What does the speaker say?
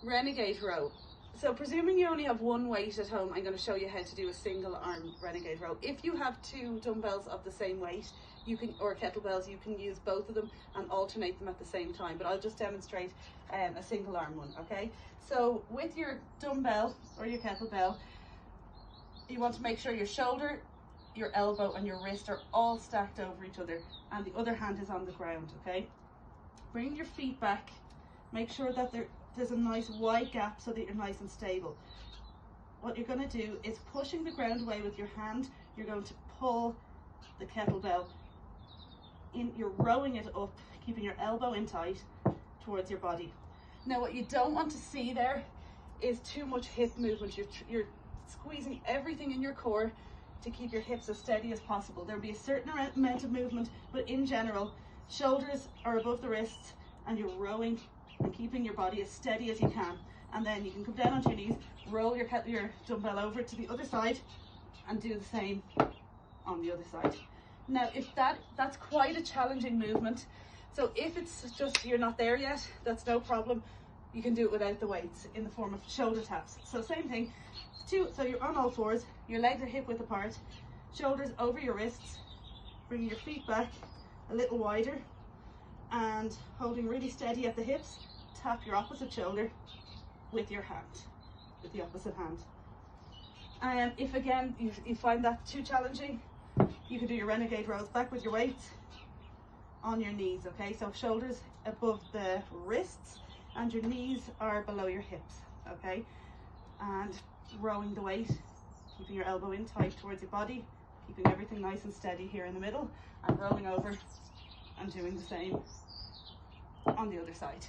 Renegade row. So presuming you only have one weight at home, I'm going to show you how to do a single arm renegade row. If you have two dumbbells of the same weight, you can, or kettlebells, you can use both of them and alternate them at the same time, but I'll just demonstrate a single arm one, okay? So with your dumbbell or your kettlebell, you want to make sure your shoulder, your elbow and your wrist are all stacked over each other and the other hand is on the ground, okay? Bring your feet back, make sure that there's a nice wide gap so that you're nice and stable. What you're going to do is pushing the ground away with your hand, you're going to pull the kettlebell in, you're rowing it up, keeping your elbow in tight towards your body. Now what you don't want to see there is too much hip movement. You're squeezing everything in your core to keep your hips as steady as possible. There'll be a certain amount of movement, but in general, shoulders are above the wrists and you're rowing and keeping your body as steady as you can. And then you can come down onto your knees, roll your dumbbell over to the other side and do the same on the other side. Now, if that's quite a challenging movement. So if it's just you're not there yet, that's no problem. You can do it without the weights in the form of shoulder taps. So same thing, so you're on all fours, your legs are hip width apart, shoulders over your wrists, bringing your feet back a little wider and holding really steady at the hips. Tap your opposite shoulder with your hand, with the opposite hand. And if again you find that too challenging, you can do your renegade rows back with your weights on your knees, okay? So shoulders above the wrists and your knees are below your hips, okay? And rowing the weight, keeping your elbow in tight towards your body, keeping everything nice and steady here in the middle, and rolling over and doing the same on the other side.